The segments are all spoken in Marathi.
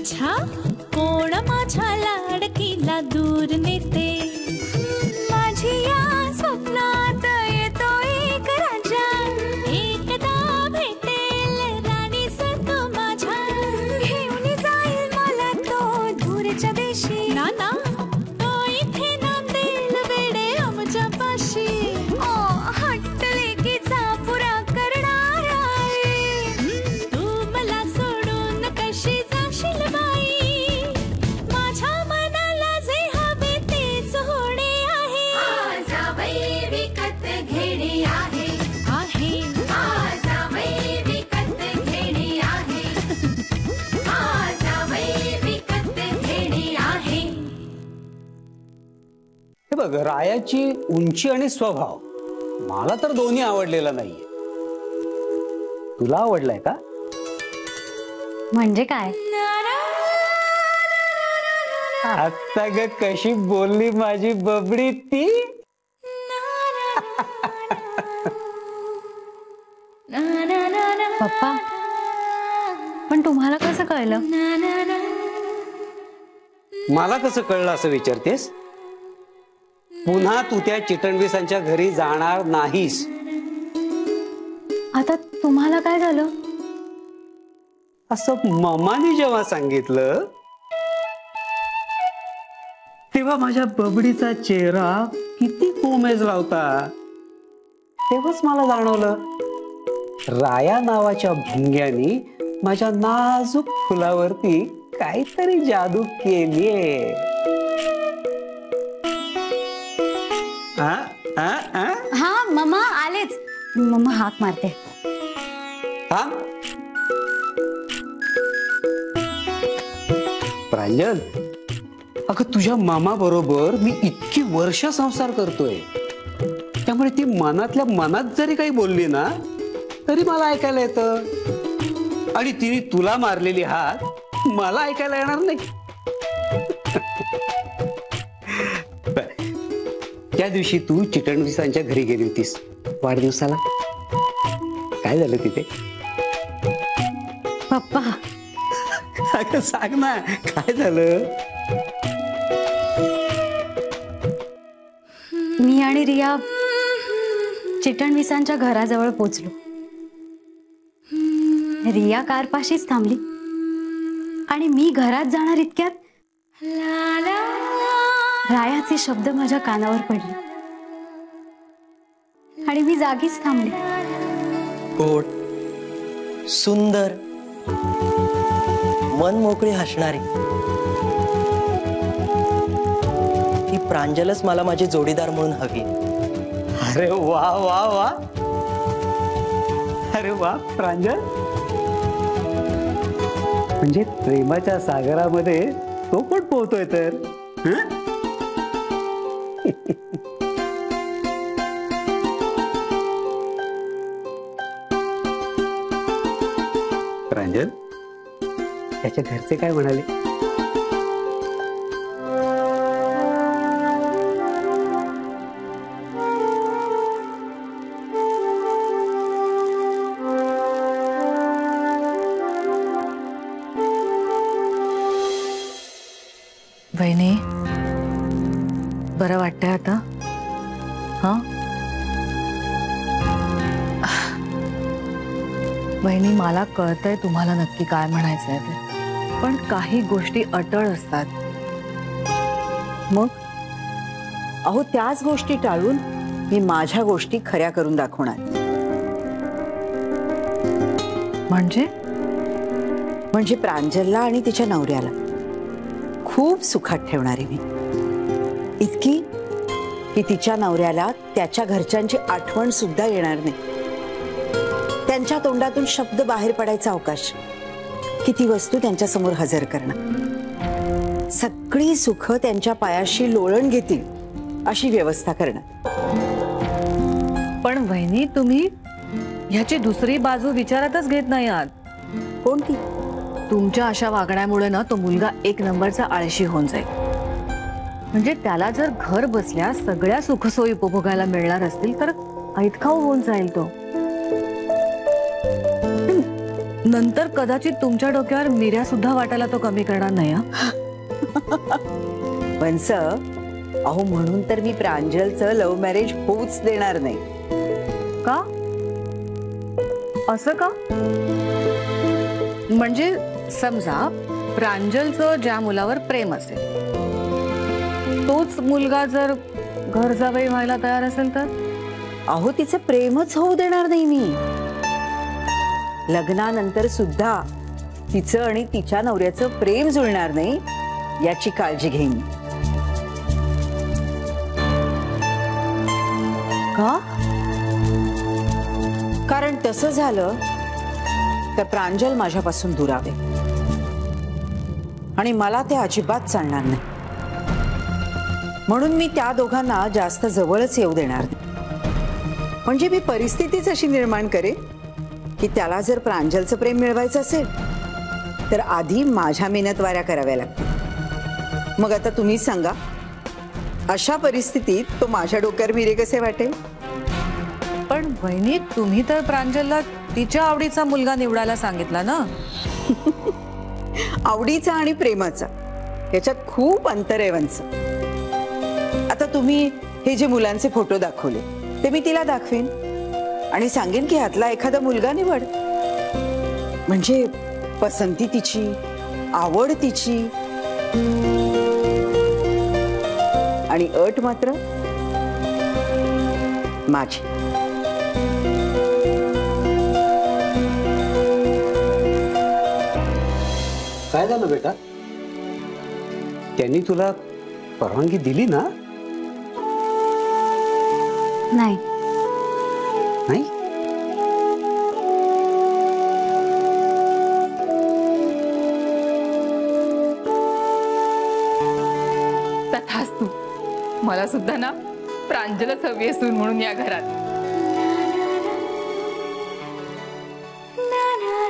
अच्छा कोण माझ्या लाडकीला दूर नेते माझी या स्वप्नात येतो एक राजा एकदा भेटेल राणी तो माझ्या घेऊन जाईल मला तो दूरच्या देशी नाना तो इथे नांदेल वेडे आमच्या पाशी हट्टले की पुरा करणार आहे तू मला सोडून कशी जाशील बाई माझ्या मनाला जे हवे तेच होणे आहे जावई विकत घेणे आहे जावई विकत घेणे आहे जावई विकत घेणे आहे। हे बघ रायाची उंची आणि स्वभाव मला तर दोन्ही आवडलेला नाहीये। तुला आवडलाय का? म्हणजे काय? आता ग कशी बोलली माझी बबडी ती। पप्पा पण तुम्हाला कसं कळलं? मला कसं कळलं असं विचारतेस? पुन्हा तू त्या चिटणवीसांच्या घरी जाणार नाहीस। आता तुम्हाला काय झालं? असं मामाने जेव्हा सांगितलं तेव्हा माझ्या बबडीचा चेहरा किती कोमेजला होता तेव्हाच मला जाणवलं राया नावाच्या भुंग्यानी माझ्या नाजूक फुलावरती काहीतरी जादू केलीये। हा मम्मा आलेच। मम्मा हाक मारते। हा प्रांजल अगं तुझ्या मामा बरोबर मी इतकी वर्ष संसार करतोय त्यामुळे ती मनातल्या मनात जरी काही बोलली ना तरी मला ऐकायला येतं आणि तिने तुला मारलेली हात मला ऐकायला येणार नाही। त्या दिवशी तू चिटणवीसांच्या घरी गेली होतीस वाढदिवसाला काय झालं तिथे? पप्पा अगं सांग ना काय झालं? मी आणि रिया चिटणवीसांच्या घराजवळ पोचलो। रिया कारपाशीच थांबली आणि मी घरात जाणार इतक्यात रायाचे शब्द माझ्या कानावर पडले आणि मी जागीच थांबले। गोड सुंदर मन मोकळी हसणारी ती प्रांजलच मला माझी जोडीदार म्हणून हवी। अरे वा वा वा अरे वा प्रांजल म्हणजे प्रेमाच्या सागरामध्ये तो पण पोहतोय तर प्रांजल त्याच्या घरचे काय म्हणाले? वहिनी बरं वाटतंय आता? हा वहिनी मला कळतंय तुम्हाला नक्की काय म्हणायचंय ते पण काही गोष्टी अटळ असतात। मग अहो त्याच गोष्टी टाळून मी माझ्या गोष्टी खऱ्या करून दाखवणार। म्हणजे प्रांजलला आणि तिच्या नवऱ्याला खूप सुखात ठेवणारे मी इतकी की तिच्या नवऱ्याला त्याच्या घरच्यांची आठवण सुद्धा येणार नाही। त्यांच्या तोंडातून शब्द बाहेर पडायचा अवकाश की ती वस्तू त्यांच्या समोर हजर करणं सगळी सुख त्यांच्या पायाशी लोळण घेतील अशी व्यवस्था करणं। पण वहिनी तुम्ही ह्याची दुसरी बाजू विचारातच घेत नाही आहात। कोणती? तुमच्या अशा वागण्यामुळे ना तो मुलगा एक नंबरचा आळशी होऊन जाईल। म्हणजे त्याला जर घर बसल्या सगळ्या सुखसोयी उपभोगायला मिळणार असतील तर ऐतखाऊ होऊन जाईल तो। नंतर कदाचित तुमच्या डोक्यावर मिऱ्या सुद्धा वाटायला तो कमी करणार नाही हा. वंस, अहो म्हणून तर मी प्रांजलचं लव्ह मॅरेज होऊच देणार नाही. का असं का? म्हणजे समजा प्रांजलचं ज्या मुलावर प्रेम असेल तोच मुलगा जर घर जावई व्हायला तयार असेल तर? अहो तिचं प्रेमच होऊ देणार नाही मी. लग्नानंतर सुद्धा तिचं आणि तिच्या नवऱ्याचं प्रेम जुळणार नाही याची काळजी घेईन. का? कारण तसं झालं तर प्रांजल माझ्यापासून दुरावे आणि मला ते अजिबात चालणार नाही. म्हणून मी त्या दोघांना जास्त जवळच येऊ देणार नाही. म्हणजे मी परिस्थितीच अशी निर्माण करे की त्याला जर प्रांजलचं प्रेम मिळवायचं असेल तर आधी माझ्या मेहनतवाऱ्या कराव्या लागतील. मग आता तुम्हीच सांगा, अशा परिस्थितीत तो माझ्या डोक्यावर मिरे कसे वाटेल? पण वहिनी, तुम्ही तर प्रांजलला तिच्या आवडीचा मुलगा निवडायला सांगितला ना. आवडीचा आणि प्रेमाचा याच्यात खूप अंतर आहे वंस. आता तुम्ही हे जे मुलांचे फोटो दाखवले ते मी तिला दाखवेन आणि सांगेन की ह्यातला एखादा मुलगा निवड. म्हणजे पसंती तिची, आवड तिची, आणि अट मात्र माझी. काय झालं बेटा? त्यांनी तुला परवानगी दिली ना? नाही. नाही? तथास्तु. मला सुद्धा ना प्रांजलच हवी असून म्हणून या घरात.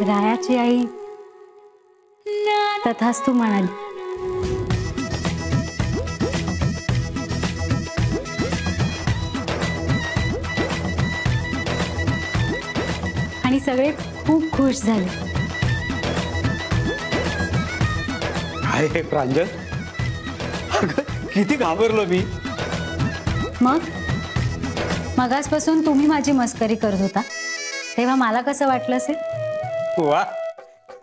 रायाची आई तथास्तु म्हणाली. आणि सगळे खूप खुश झाले. काय हे प्रांजल, अगं, किती घाबरलो मी. मगासपासून तुम्ही माझी मस्करी करत होता तेव्हा मला कसं वाटलं असेल? वा,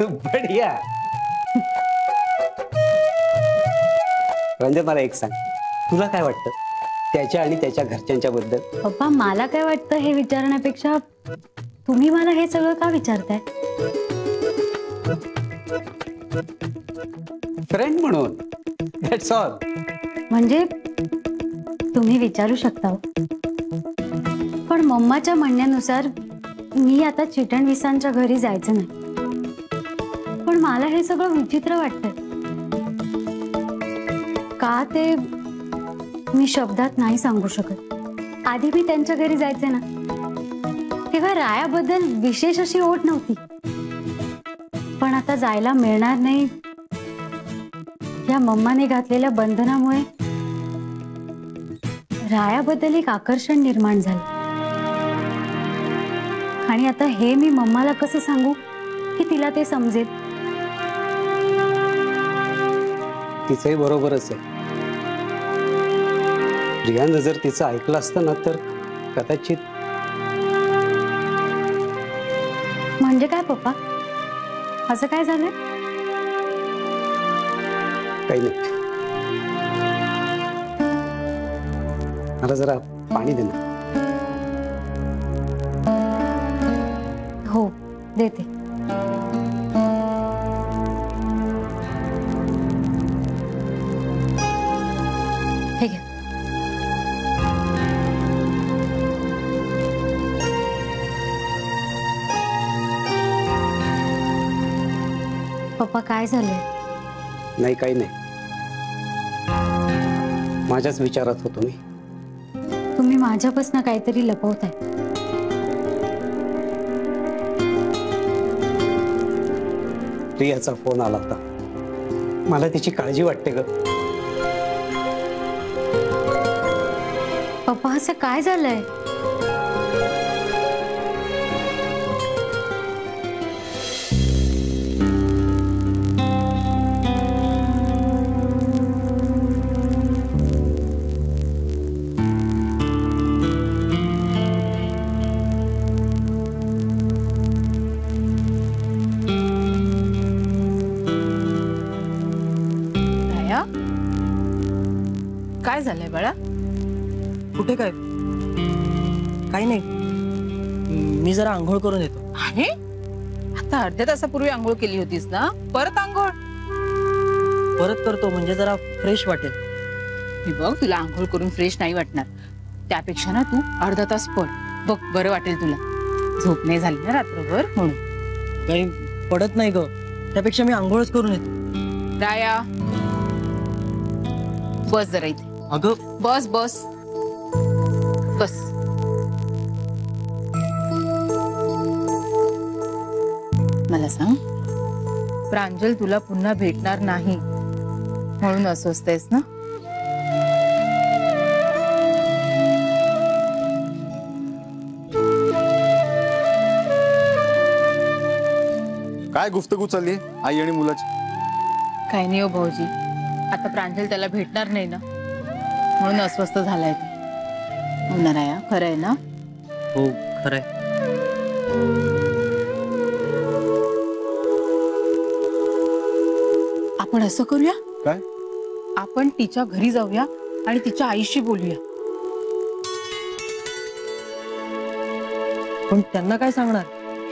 बढिया. प्रांजल, मला एक सांग, तुला काय वाटतं त्याच्या आणि त्याच्या घरच्यांच्या बद्दल? पप्पा, मला काय वाटतं हे विचारण्यापेक्षा तुम्ही मला हे सगळं का विचारताय? फ्रेंड म्हणून, दॅट्स ऑल. म्हणजे तुम्ही विचारू शकता हो. पण मम्माच्या म्हणण्यानुसार मी आता चिटणवीसांच्या घरी जायचं नाही. पण मला हे सगळं विचित्र वाटतंय. का ते मी शब्दात नाही सांगू शकत. आधी मी त्यांच्या घरी जायचे ना तेव्हा रायाबद्दल विशेष अशी ओढ नव्हती. पण आता जायला मिळणार नाही या मम्माने घातलेल्या बंधनामुळे रायाबद्दल एक आकर्षण निर्माण झालं. आणि आता हे मी मम्माला कसं सांगू की तिला ते समजेल? तिचंही बरोबरच आहे. प्रियानं जर तिचं ऐकलं असतं ना तर कदाचित. म्हणजे काय पप्पा, असं काय झालंय? काही नाही. मला जरा पाणी दे ना. हो, देते. हे घ्या. पप्पा, काय झालंय? नाही, काही नाही. माझ्याच विचारात होतो मी. तुम्ही माझ्यापासून काहीतरी लपवताय. प्रियाचा फोन आला होता. मला तिची काळजी वाटते ग. पप्पा, असं काय झालंय? झालंय बाळा? कुठे काय? काही नाही, मी जरा आंघोळ करून येतो. अरे आता अर्ध्या तासापूर्वी आंघोळ केली होतीस ना, परत आंघोळ? परत करतो म्हणजे जरा फ्रेश वाटेल. हे बघ, तुला आंघोळ करून फ्रेश नाही वाटणार. त्यापेक्षा ना तू अर्धा तास पड, बघ बरं वाटेल तुला. झोप नाही झाली ना रात्रभर म्हणून. काही पडत नाही ग, त्यापेक्षा मी आंघोळच करून येतो. राया, बस जरा इथे. अगं बस बस बस. मला सांग, प्रांजल तुला पुन्हा भेटणार नाही म्हणून अस्वस्थ आहेस ना? काय गुफ्तगू चालली आई आणि मुलाची? काही नाही हो भाऊजी, आता प्रांजल त्याला भेटणार नाही ना म्हणून अस्वस्थ झालाय ते. हो ना राया, खरं आहे ना? हो खरंय. आपण असं करूया, काय? आपण तिच्या घरी जाऊया आणि तिच्या आईशी बोलूया. पण त्यांना काय सांगणार?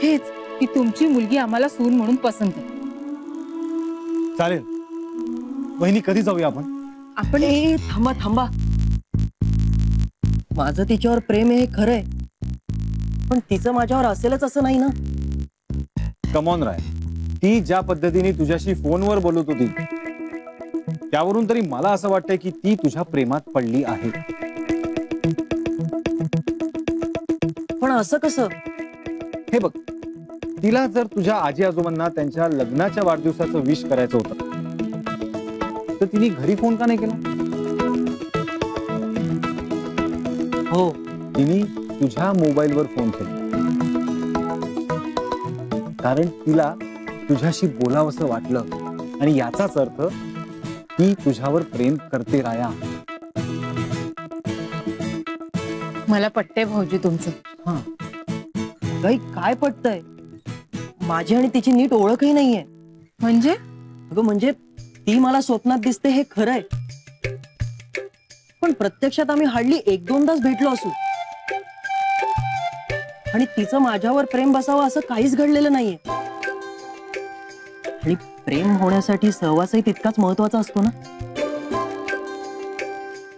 हेच की तुमची मुलगी आम्हाला सून म्हणून पसंत आहे. चालेल वहिनी, कधी जाऊया आपण? आपण थांबा थांबा, माझं तिच्यावर प्रेम आहे हे खरंय, पण तिचं माझ्यावर असेलच असं नाही ना. कमॉन राय, ती ज्या पद्धतीने तुझ्याशी फोनवर बोलत होती त्यावरून तरी मला असं वाटतंय की ती तुझ्या प्रेमात पडली आहे. पण असं कसं? हे बघ, तिला जर तुझ्या आजी आजोबांना त्यांच्या लग्नाच्या वाढदिवसाचं विश करायचं होतं तर तिने घरी फोन का नाही केला? हो, तिने तुझ्या मोबाईलवर फोन केला, कारण तिला तुझ्याशी बोलावंसं वाटलं आणि याचाच अर्थ ती तुझ्यावर प्रेम करते राया. मला पटतंय भाऊजी तुमचं. हा काही काय पटतंय? माझी आणि तिची नीट ओळखही नाहीये. म्हणजे? अगं म्हणजे ती मला स्वप्नात दिसते हे खरंय, पण प्रत्यक्षात आम्ही हार्डली 1-2दाच भेटलो असू आणि तिचं माझ्यावर प्रेम बसावं असं काहीच घडलेलं नाहीये. आणि प्रेम होण्यासाठी सहवासही तितकाच महत्वाचा असतो ना.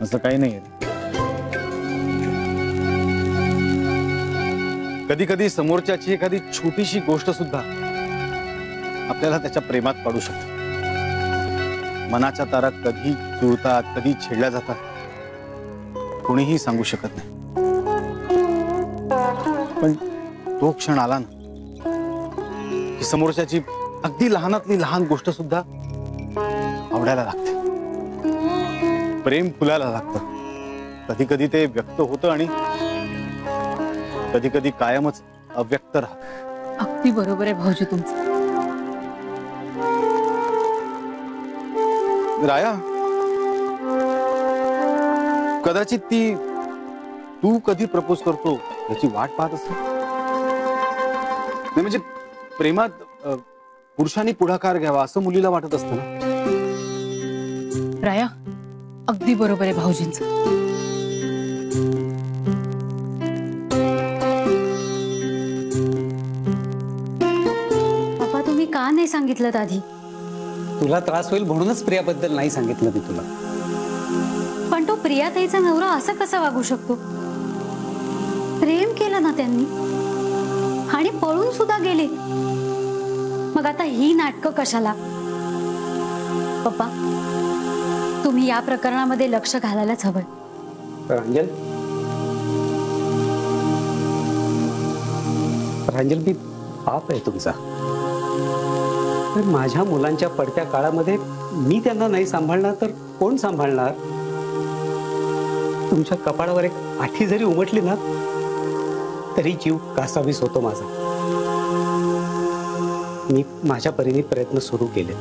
असं काही नाहीये. कधी कधी समोरच्याची एखादी छोटीशी गोष्ट सुद्धा आपल्याला त्याच्या प्रेमात पडू शकते. मनाच्या तारा कधी जुळतात, कधी छेडल्या जातात, कोणीही सांगू शकत नाही. पण तो क्षण आला ना की समोरच्याची अगदी लहानातली लहान गोष्ट सुद्धा आवडायला लागते, प्रेम फुलायला लागतं. कधी कधी ते व्यक्त होतं आणि कधी कधी कायमच अव्यक्त राहत. अगदी बरोबर आहे भाऊजी तुमचं. राया, कदाचित ती तू कधी प्रपोज करतो याची वाट पाहत असेल. नाही म्हणजे प्रेमात पुरुषांनी पुढाकार घ्यावा असं मुलीला वाटत असतं ना. राया, अगदी बरोबर आहे भाऊजींचं. पप्पा, तुम्ही का नाही सांगितलं आधी? तुला त्रास होईल म्हणूनच प्रियाबद्दल नाही सांगितलं मी तुला. पण तो प्रियाताईचा नवरा असं कसा वागू शकतो? प्रेम केलं ना त्यांनी आणि पळून सुद्धा गेले. मग आता ही नाटकं कशाला? पप्पा, तुम्ही या प्रकरणामध्ये लक्ष घालायलाच हवं. प्रांजल, प्रांजल, मी बाप आहे तुमचा. तर माझ्या मुलांच्या पडत्या काळामध्ये मी त्यांना नाही सांभाळणार तर कोण सांभाळणार? तुमच्या कपाळावर एक आठी जरी उमटली ना तरी जीव कासावीस होतो माझा. मी माझ्या परीने प्रयत्न सुरू केले.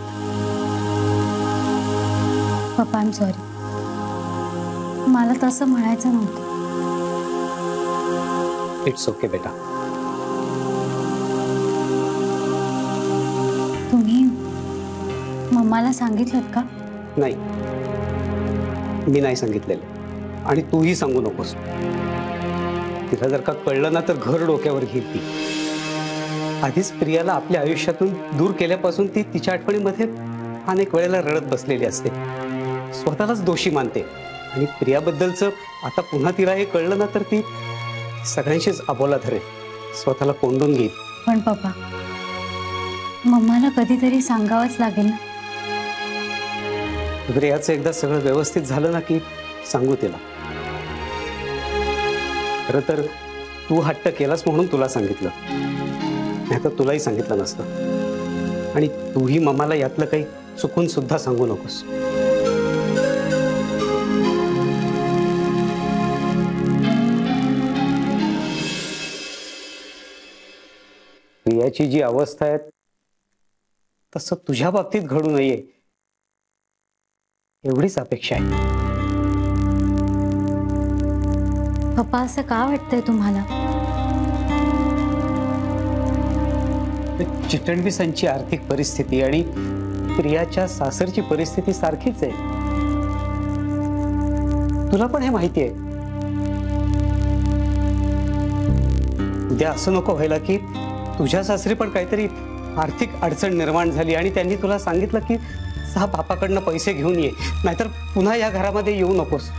पप्पा, आय एम सॉरी. मला तसं म्हणायचं नव्हतं. इट्स ओके बेटा. तुम्ही मम्माला सांगितलं का? नाही, मी नाही सांगितलेलं आणि तूही सांगू नकोस. तिला जर का कळलं ना तर घर डोक्यावर घेईल ती. आधीच प्रियाला आपल्या आयुष्यातून दूर केल्यापासून ती तिच्या आठवणीमध्ये अनेक वेळेला रडत बसलेली असते. स्वतःलाच दोषी मानते आणि प्रियाबद्दलचं आता पुन्हा तिला हे कळलं ना तर ती सगळ्यांशीच अबोला धरेल, स्वतःला कोंडून घेईल. पण पप्पा, मम्माला कधीतरी सांगावंच लागेल ना. प्रियाचं एकदा सगळं व्यवस्थित झालं ना की सांगू तिला. खरं तर तू हट्ट केलास म्हणून तुला सांगितलं, नाही तर तुलाही सांगितलं नसतं. आणि तूही मम्माला यातलं काही चुकून सुद्धा सांगू नकोस. प्रियाची जी अवस्था आहे तसं तुझ्या बाबतीत घडू नये एवढीच अपेक्षा आहे. पप्पा, असं का वाटतंय तुम्हाला? चिटणवीसांची आर्थिक परिस्थिती आणि प्रियाच्या सासरची परिस्थिती सारखीच आहे. तुला पण हे माहिती आहे. उद्या असं नको व्हायला की तुझ्या सासरी पण काहीतरी आर्थिक अडचण निर्माण झाली आणि त्यांनी तुला सांगितलं की जा बापाकडनं पैसे घेऊन ये, नाहीतर पुन्हा या घरामध्ये येऊ नकोस.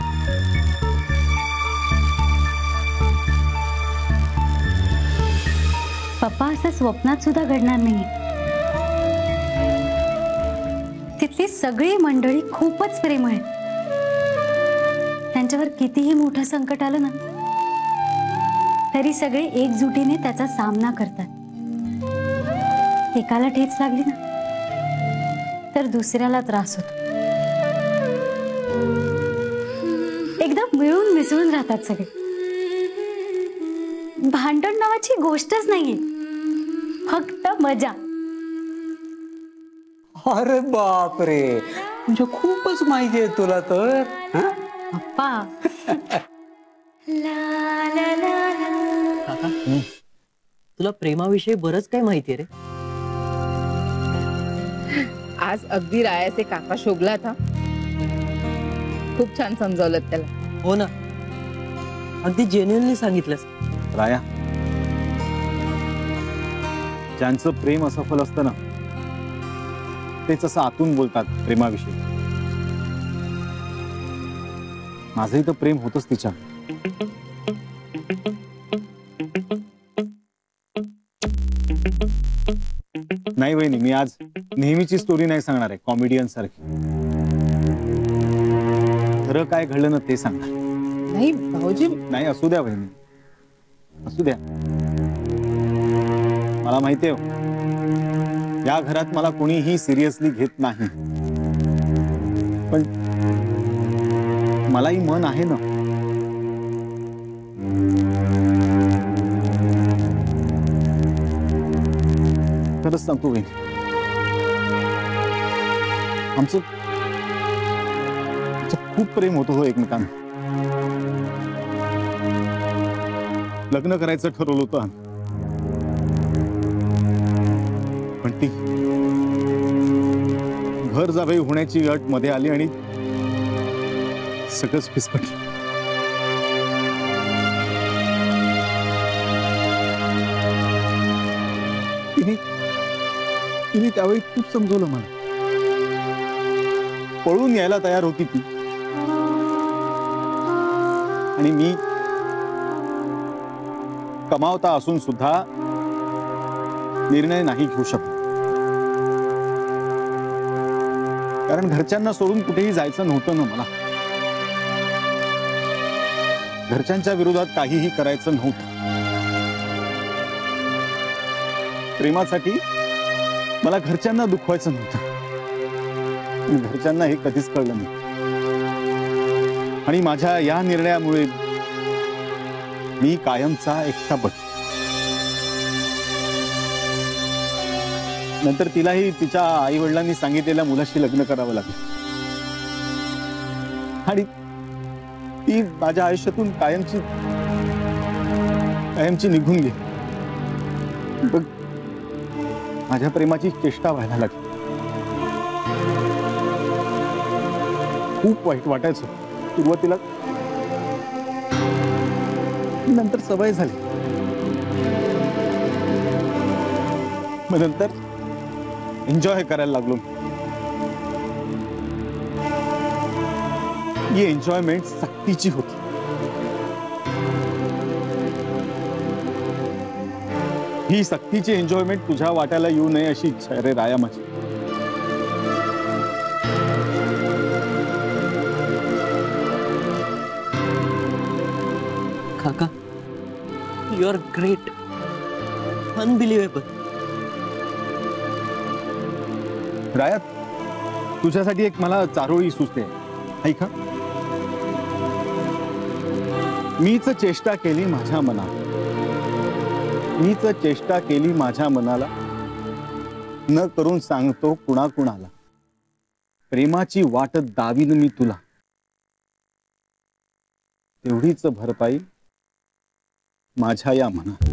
पप्पा, असं स्वप्नात सुद्धा घडणार नाही. तिथली सगळी मंडळी खूपच प्रेमळ आहेत. त्यांच्यावर कितीही मोठं संकट आलं ना तरी सगळे एकजुटीने त्याचा सामना करतात. एकाला ठेच लागली ना तर दुसऱ्याला त्रास होतो. एकदम मिळून मिसळून राहतात सगळे. भांडण नावाची गोष्टच नाहीये, फक्त मजा. अरे बापरे, म्हणजे खूपच माहिती आहे तुला तर. पप्पा, तुला प्रेमाविषयी बरंच काही माहिती आहे रे. आज अगदी रायाचे काका शोभला था. खूप छान समजावलं त्याला. हो ना, अगदी जेन्युइनली सांगितलंस. राया, ज्यांचं प्रेम असफल असतं ना तेच असं आतून बोलतात प्रेमाविषयी. माझंही तर प्रेम होतच तिच्या. नाही वहिनी, मी आज नेहमीची स्टोरी नाही सांगणार आहे कॉमेडियन सारखी. खरं काय घडलं ना ते सांगणार. नाही भाऊजी, नाही, असू द्या वहिनी, असू द्या. मला माहिती आहे या घरात मला कोणीही सिरियसली घेत नाही, पण मलाही मन आहे ना. खरंच सांगतो वहिनी, आमचं खूप प्रेम होतं हो एकमेकांना. लग्न करायचं ठरवलं होतं, पण ती घर जावई होण्याची अट मध्ये आली आणि सगळंच फिसकटलं. तिने त्यावेळी खूप समजवलं मला. पळून यायला तयार होती ती आणि मी कमावता असून सुद्धा निर्णय नाही घेऊ शकलो, कारण घरच्यांना सोडून कुठेही जायचं नव्हतं ना मला. घरच्यांच्या विरोधात काहीही करायचं नव्हतं. प्रेमासाठी मला घरच्यांना दुखवायचं नव्हतं. घरच्यांना हे कधीच कळलं नाही आणि माझ्या या निर्णयामुळे मी कायमचा एकटा बसलो. नंतर तिलाही तिच्या आई वडिलांनी सांगितलेल्या मुलाशी लग्न करावं लागलं आणि ती माझ्या आयुष्यातून कायमची निघून गेली. माझ्या प्रेमाची चेष्टा व्हायला लागली. खूप वाईट वाटायचं. सुरुवातीला नंतर सवय झाली, मग नंतर एन्जॉय करायला लागलो. ही एन्जॉयमेंट सक्तीची होती. ही सक्तीची एन्जॉयमेंट तुझ्या वाट्याला येऊ नये अशी इच्छा आहे रे राया माझी. काका, यू आर ग्रेट, अनबिलिव्हेबल. राया, तुझ्यासाठी एक मला चारोळी सुचते, ऐका. मीच चेष्टा केली माझ्या मनाला, मीच चेष्टा केली माझ्या मनाला, न करून सांगतो कुणाकुणाला. प्रेमाची वाट दावीन मी तुला, तेवढीच भरपाई माझ्या या मनात.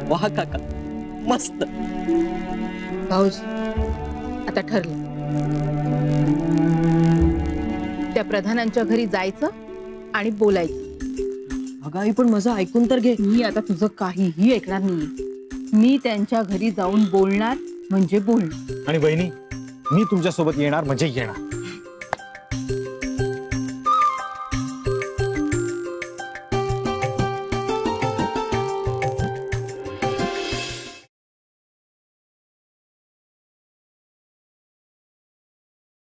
वाह काका, मस्त. भाऊजी, आता ठरलं. त्या प्रधानांच्या घरी जायचं आणि बोलायचं. अगं आई, पण माझं ऐकून तर घे. मी आता तुझं काहीही ऐकणार नाहीये. मी त्यांच्या घरी जाऊन बोलणार म्हणजे बोलणार. आणि बहिणी, मी तुमच्यासोबत येणार म्हणजे येणार.